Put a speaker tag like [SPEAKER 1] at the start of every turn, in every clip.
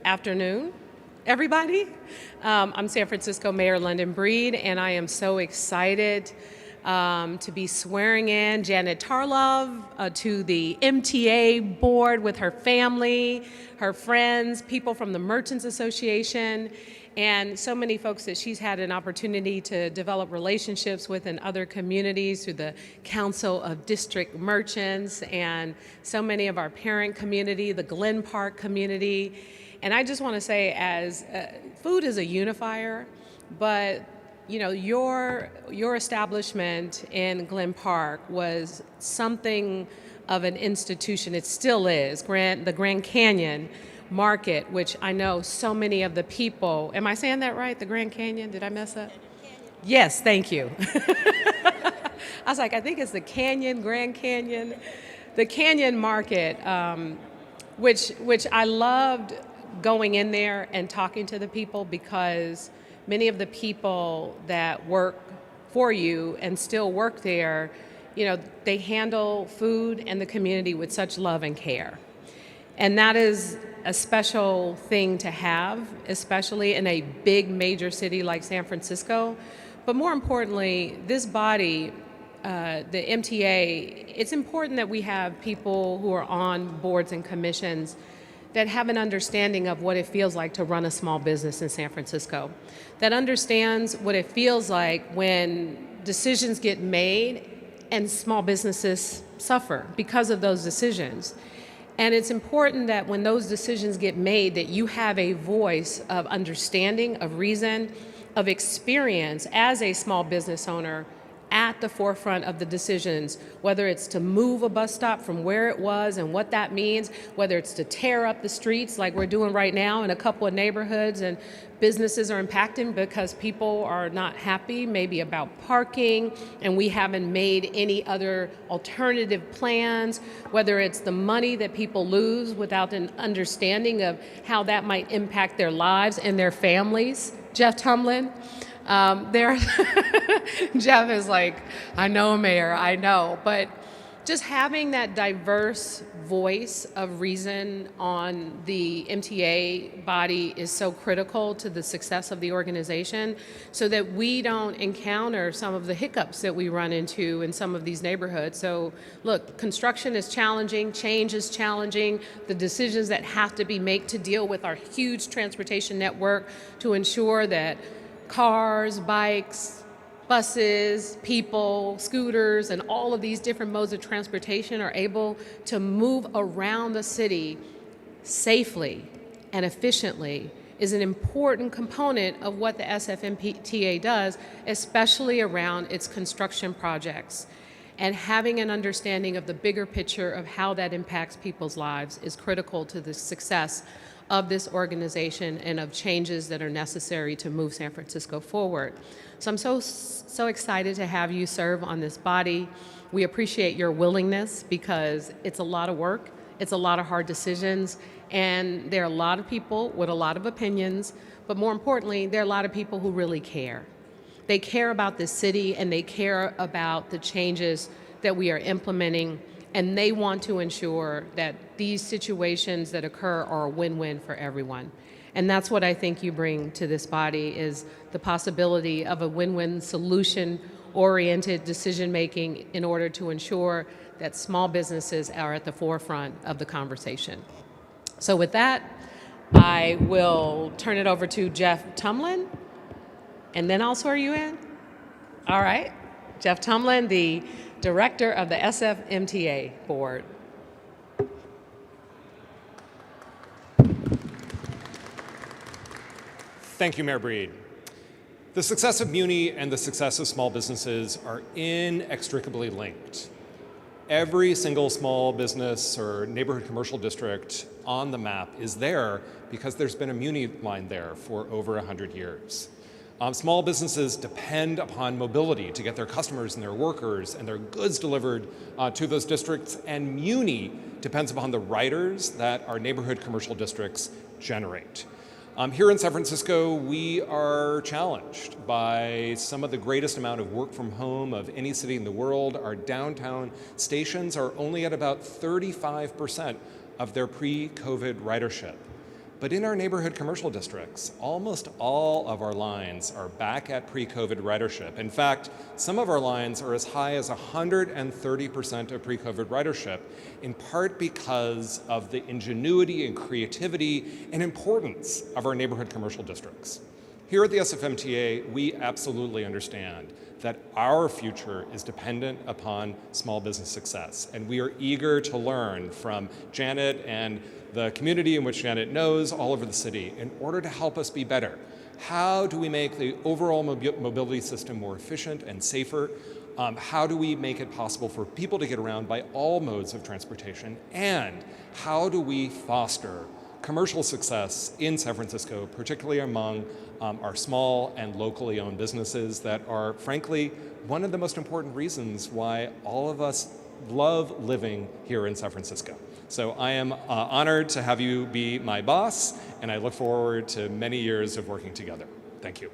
[SPEAKER 1] afternoon, everybody. I'm San Francisco Mayor London Breed, and I am so excited to be swearing in Janet Tarlov to the MTA board with her family, her friends, people from the Merchants Association, and so many folks that she's had an opportunity to develop relationships with in other communities through the Council of District Merchants and so many of our parent community, the Glen Park community. And I just want to say, as food is a unifier, but you know, your establishment in Glen Park was something of an institution. It still is. The Grand Canyon Market, which I know so many of the people. Am I saying that right? The Grand Canyon? Did I mess up? Yes, thank you. I was like, I think it's the Canyon, Grand Canyon, the Canyon Market, which I loved going in there and talking to the people, because many of the people that work for you and still work there, you know, they handle food and the community with such love and care. And that is a special thing to have, especially in a big major city like San Francisco. But more importantly, this body, the MTA, it's important that we have people who are on boards and commissions that have an understanding of what it feels like to run a small business in San Francisco, that understands what it feels like when decisions get made and small businesses suffer because of those decisions. And it's important that when those decisions get made, that you have a voice of understanding, of reason, of experience as a small business owner at the forefront of the decisions, whether it's to move a bus stop from where it was and what that means, whether it's to tear up the streets like we're doing right now in a couple of neighborhoods, and businesses are impacted because people are not happy maybe about parking, and we haven't made any other alternative plans, whether it's the money that people lose without an understanding of how that might impact their lives and their families. Jeff Tumlin, Jeff is like, I know, Mayor, I know. But just having that diverse voice of reason on the MTA body is so critical to the success of the organization, so that we don't encounter some of the hiccups that we run into in some of these neighborhoods. So look, construction is challenging, change is challenging, the decisions that have to be made to deal with our huge transportation network to ensure that cars, bikes, buses, people, scooters, and all of these different modes of transportation are able to move around the city safely and efficiently is an important component of what the SFMTA does, especially around its construction projects. And having an understanding of the bigger picture of how that impacts people's lives is critical to the success of this organization and of changes that are necessary to move San Francisco forward. So I'm so excited to have you serve on this body. We appreciate your willingness, because it's a lot of work, it's a lot of hard decisions, and there are a lot of people with a lot of opinions, but more importantly, there are a lot of people who really care. They care about this city, and they care about the changes that we are implementing, and they want to ensure that these situations that occur are a win-win for everyone. And that's what I think you bring to this body, is the possibility of a win-win solution-oriented decision-making in order to ensure that small businesses are at the forefront of the conversation. So with that, I will turn it over to Jeff Tumlin, and then I'll swear you in. All right. Jeff Tumlin, the Director of the SFMTA Board.
[SPEAKER 2] Thank you, Mayor Breed. The success of Muni and the success of small businesses are inextricably linked. Every single small business or neighborhood commercial district on the map is there because there's been a Muni line there for over 100 years. Small businesses depend upon mobility to get their customers and their workers and their goods delivered to those districts, and Muni depends upon the riders that our neighborhood commercial districts generate. Here in San Francisco, we are challenged by some of the greatest amount of work from home of any city in the world. Our downtown stations are only at about 35% of their pre-COVID ridership. But in our neighborhood commercial districts, almost all of our lines are back at pre-COVID ridership. In fact, some of our lines are as high as 130% of pre-COVID ridership, in part because of the ingenuity and creativity and importance of our neighborhood commercial districts. Here at the SFMTA, we absolutely understand that our future is dependent upon small business success, and we are eager to learn from Janet and the community in which Janet knows all over the city in order to help us be better. How do we make the overall mobility system more efficient and safer? How do we make it possible for people to get around by all modes of transportation? And how do we foster commercial success in San Francisco, particularly among our small and locally owned businesses that are, frankly, one of the most important reasons why all of us love living here in San Francisco. So I am honored to have you be my boss, and I look forward to many years of working together. Thank you.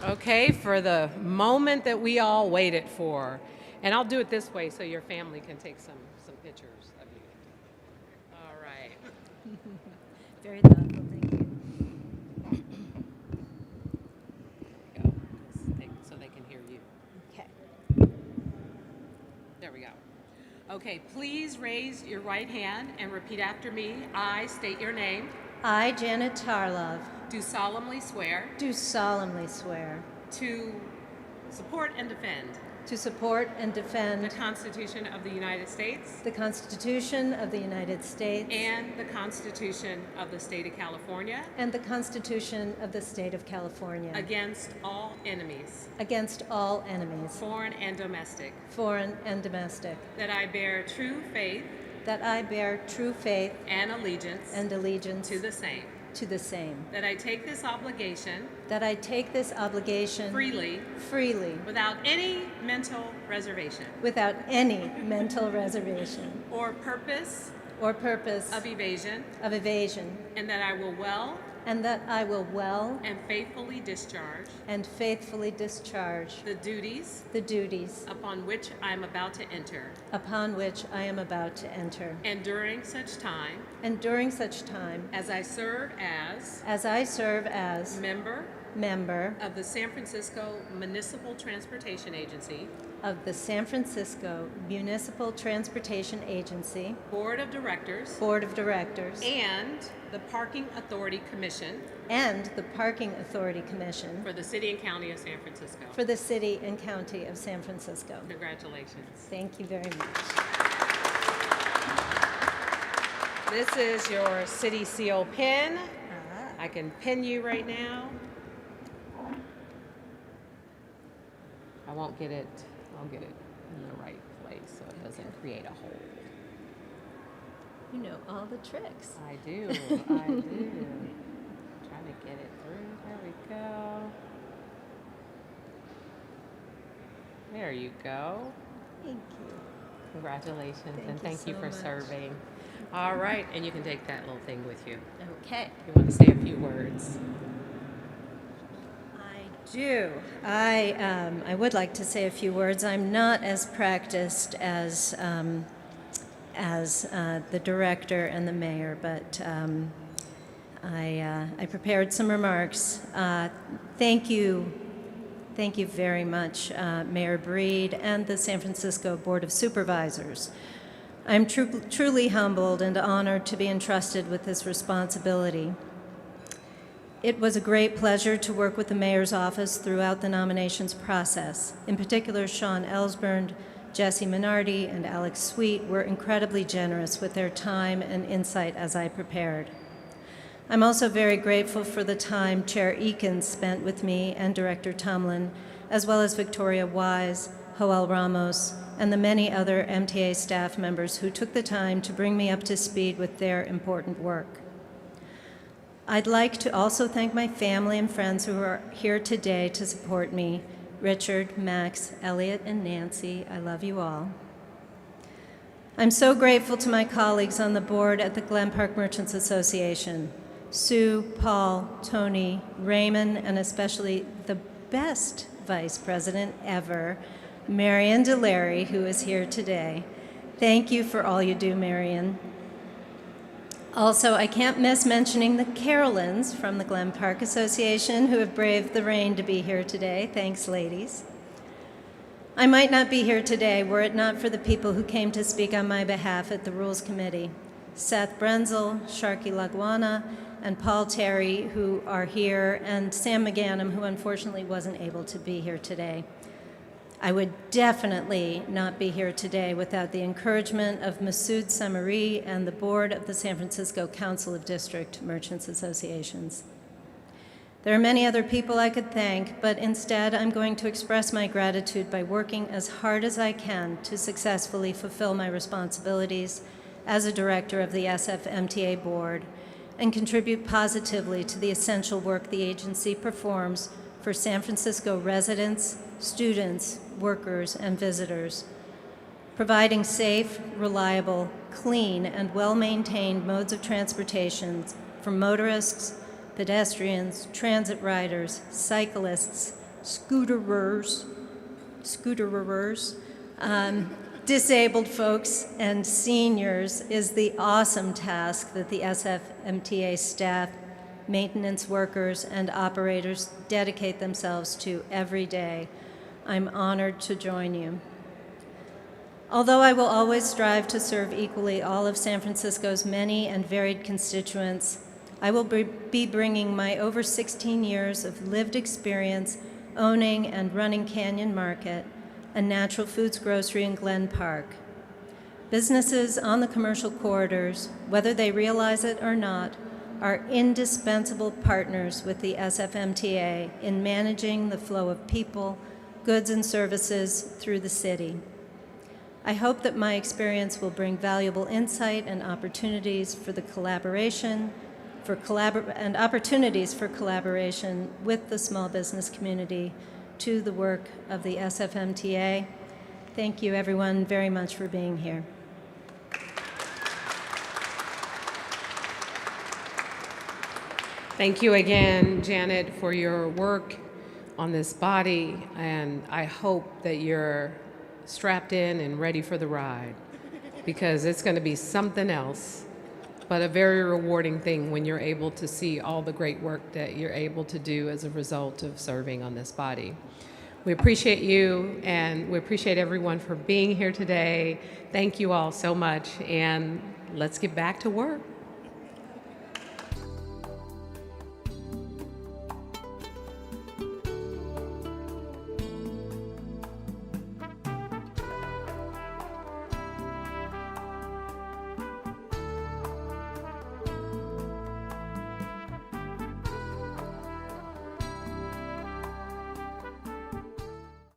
[SPEAKER 1] Okay, for the moment that we all waited for. And I'll do it this way so your family can take some pictures of you. All right.
[SPEAKER 3] Very thoughtful, thank you.
[SPEAKER 1] Go. So they can hear you.
[SPEAKER 3] Okay.
[SPEAKER 1] There we go. Okay, please raise your right hand and repeat after me. I state your name.
[SPEAKER 3] I, Janet Tarlov,
[SPEAKER 1] Do solemnly swear
[SPEAKER 3] do solemnly swear
[SPEAKER 1] to support and defend
[SPEAKER 3] to support and
[SPEAKER 1] the
[SPEAKER 3] defend
[SPEAKER 1] Constitution of the United States
[SPEAKER 3] the Constitution of the United States
[SPEAKER 1] and the Constitution of the State of California
[SPEAKER 3] and the Constitution of the State of California
[SPEAKER 1] against all enemies,
[SPEAKER 3] against all enemies,
[SPEAKER 1] foreign and domestic,
[SPEAKER 3] foreign and domestic,
[SPEAKER 1] that I bear true faith
[SPEAKER 3] that I bear true faith
[SPEAKER 1] and allegiance
[SPEAKER 3] and allegiance
[SPEAKER 1] to the same,
[SPEAKER 3] that I take this obligation
[SPEAKER 1] freely
[SPEAKER 3] freely
[SPEAKER 1] without any mental reservation
[SPEAKER 3] without any mental reservation
[SPEAKER 1] or purpose
[SPEAKER 3] or purpose
[SPEAKER 1] of evasion,
[SPEAKER 3] evasion,
[SPEAKER 1] and that I will well
[SPEAKER 3] and that I will well
[SPEAKER 1] and faithfully discharge
[SPEAKER 3] the duties
[SPEAKER 1] upon which I am about to enter.
[SPEAKER 3] upon which I am about to enter.
[SPEAKER 1] And during such time
[SPEAKER 3] And during such time
[SPEAKER 1] as I serve as
[SPEAKER 3] member
[SPEAKER 1] of the San Francisco Municipal Transportation Agency,
[SPEAKER 3] of the San Francisco Municipal Transportation Agency
[SPEAKER 1] Board of Directors, and the Parking Authority Commission
[SPEAKER 3] and the Parking Authority Commission
[SPEAKER 1] for the City and County of San Francisco.
[SPEAKER 3] for the City and County of San Francisco.
[SPEAKER 1] Congratulations.
[SPEAKER 3] Thank you very much.
[SPEAKER 1] This is your city seal pin. I can pin you right now. I'll get it in the right place so it doesn't create a hole.
[SPEAKER 3] You know all the tricks.
[SPEAKER 1] I do. Trying to get it through. There we go. There you go.
[SPEAKER 3] Thank you.
[SPEAKER 1] Congratulations, and
[SPEAKER 3] you
[SPEAKER 1] thank you
[SPEAKER 3] so
[SPEAKER 1] for
[SPEAKER 3] much.
[SPEAKER 1] serving. All right, and you can take that little thing with you.
[SPEAKER 3] Okay.
[SPEAKER 1] You want to say a few words?
[SPEAKER 3] I do. I would like to say a few words. I'm not as practiced as the director and the mayor, but I prepared some remarks. Thank you very much, Mayor Breed and the San Francisco Board of Supervisors. I'm truly humbled and honored to be entrusted with this responsibility. It was a great pleasure to work with the mayor's office throughout the nominations process. In particular, Sean Ellsburn, Jesse Minardi, and Alex Sweet were incredibly generous with their time and insight as I prepared. I'm also very grateful for the time Chair Eakins spent with me and Director Tumlin, as well as Victoria Wise, Joel Ramos, and the many other MTA staff members who took the time to bring me up to speed with their important work. I'd like to also thank my family and friends who are here today to support me. Richard, Max, Elliot, and Nancy, I love you all. I'm so grateful to my colleagues on the board at the Glen Park Merchants Association. Sue, Paul, Tony, Raymond, and especially the best vice president ever, Marian Delary, who is here today. Thank you for all you do, Marion. Also, I can't miss mentioning the Carolyns from the Glen Park Association who have braved the rain to be here today. Thanks, ladies. I might not be here today were it not for the people who came to speak on my behalf at the Rules Committee. Seth Brenzel, Sharky Lagwana, and Paul Terry, who are here, and Sam McGanum, who unfortunately wasn't able to be here today. I would definitely not be here today without the encouragement of Masood Samari and the board of the San Francisco Council of District Merchants Associations. There are many other people I could thank, but instead I'm going to express my gratitude by working as hard as I can to successfully fulfill my responsibilities as a director of the SFMTA board and contribute positively to the essential work the agency performs for San Francisco residents, students, workers, and visitors, providing safe, reliable, clean, and well-maintained modes of transportation for motorists, pedestrians, transit riders, cyclists, scooterers, disabled folks, and seniors is the awesome task that the SFMTA staff, maintenance workers, and operators dedicate themselves to every day. I'm honored to join you. Although I will always strive to serve equally all of San Francisco's many and varied constituents, I will be bringing my over 16 years of lived experience owning and running Canyon Market, a natural foods grocery in Glen Park. Businesses on the commercial corridors, whether they realize it or not, are indispensable partners with the SFMTA in managing the flow of people, goods, and services through the city. I hope that my experience will bring valuable insight and opportunities for the collaboration, and opportunities for collaboration with the small business community to the work of the SFMTA. Thank you, everyone, very much for being here.
[SPEAKER 1] Thank you again, Janet, for your work on this body, and I hope that you're strapped in and ready for the ride, because it's going to be something else, but a very rewarding thing when you're able to see all the great work that you're able to do as a result of serving on this body. We appreciate you, and we appreciate everyone for being here today. Thank you all so much, and let's get back to work.